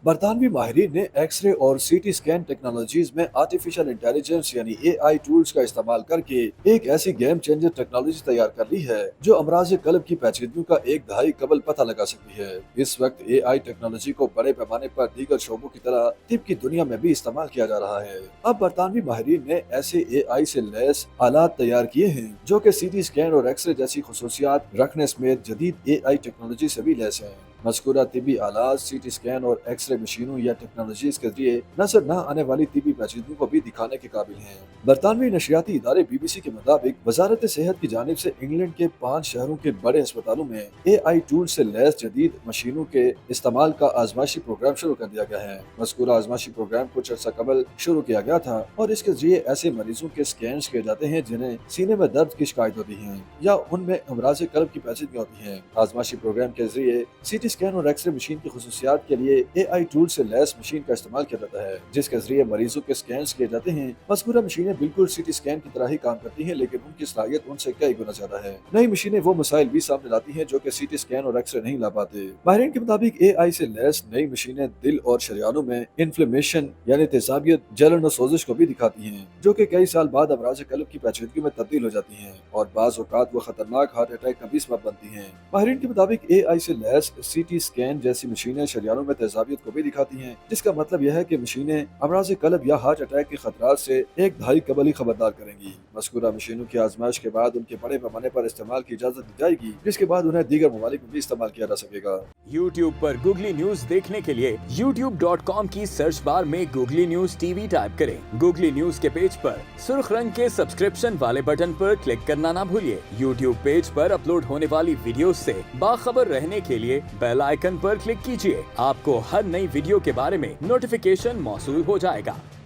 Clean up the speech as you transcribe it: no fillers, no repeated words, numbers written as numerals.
برطانوی ماہرین نے ایکس رے اور سی ٹی اسکین ٹیکنالوجیز میں آرٹیفیشل انٹیلیجنس یعنی اے آئی ٹولز کا استعمال کر کے ایک ایسی گیم چینجر ٹیکنالوجی تیار کر لی ہے جو امراض قلب کی پیچیدگیوں کا ایک دہائی قبل پتہ لگا سکتی ہے۔ اس وقت اے آئی ٹیکنالوجی کو بڑے پیمانے پر دیگر شعبوں کی طرح طب کی دنیا میں بھی استعمال کیا جا رہا ہے۔ اب برطانوی ماہرین نے ایسے اے آئی سے لیس آلات تیار کیے ہیں جو کہ سی ٹی اسکین اور ایکس رے جیسی خصوصیات رکھنے سمیت جدید اے آئی ٹیکنالوجی سے بھی لیس ہیں۔ مذکورہ طبی آلات سی ٹی اسکین اور ایکس رے مشینوں یا ٹیکنالوجیز کے ذریعے نظر نہ آنے والی طبی پیچیدگیوں کو بھی دکھانے کے قابل ہیں۔ برطانوی نشریاتی ادارے بی بی سی کے مطابق وزارت صحت کی جانب سے انگلینڈ کے 5 شہروں کے بڑے ہسپتالوں میں اے آئی ٹول سے لیس جدید مشینوں کے استعمال کا آزمائشی پروگرام شروع کر دیا گیا ہے۔ مذکورہ آزمائشی پروگرام کچھ عرصہ قبل شروع کیا گیا تھا اور اس کے ذریعے ایسے مریضوں کے اسکینز کیے جاتے ہیں جنہیں سینے میں درد کی شکایت ہوتی ہے یا ان میں امراض قلب کی پیچیدگیاں ہوتی ہیں۔ آزمائشی پروگرام کے ذریعے سی ٹی اسکین اور ایکس رے مشین کی خصوصیات کے لیے اے آئی ٹول سے لیس مشین کا استعمال کیا جاتا ہے جس کے ذریعے مریضوں کے اسکینز کیے جاتے ہیں۔ مذکورہ مشینیں بالکل سی ٹی اسکین کی طرح ہی کام کرتی ہیں لیکن ان کی صلاحیت ان سے کئی گنا زیادہ ہے۔ نئی مشینیں وہ مسائل بھی سامنے لاتی ہیں جو کہ سی ٹی اسکین اور ایکس رے نہیں لا پاتے۔ ماہرین کے مطابق اے آئی سے لیس نئی مشینیں دل اور شریانوں میں انفلیمیشن یعنی تیزابیت، جلن اور سوزش کو بھی دکھاتی ہیں جو کہ کئی سال بعد امراض قلب کی پیچیدگی میں تبدیل ہو جاتی ہیں اور بعض اوقات وہ خطرناک ہارٹ اٹیک کا بھی سبب بنتی ہیں۔ ماہرین کے مطابق اے آئی سے لیس سی ٹی اسکین جیسی مشینیں شریانوں میں تیزابیت کو بھی دکھاتی ہیں جس کا مطلب یہ ہے کہ مشینیں امراض قلب یا ہارٹ اٹیک کے خطرات سے ایک دہائی قبل ہی خبردار کریں گی۔ مذکورہ مشینوں کی آزمائش کے بعد ان کے بڑے پیمانے پر استعمال کی اجازت دی جائے گی جس کے بعد انہیں دیگر ممالک میں بھی استعمال کیا جا سکے گا۔ YouTube پر گوگلی نیوز دیکھنے کے لیے youtube.com کی سرچ بار میں googly news T V type کریں۔ گوگلی نیوز کے پیج پر سرخ رنگ کے سبسکرپشن والے بٹن پر کلک کرنا نہ بھولیے۔ YouTube پیج پر اپلوڈ ہونے والی ویڈیوز سے باخبر رہنے کے لیے بیل آئیکن پر کلک کیجیے۔ آپ کو ہر نئی ویڈیو کے بارے میں نوٹیفیکیشن موصول ہو جائے گا۔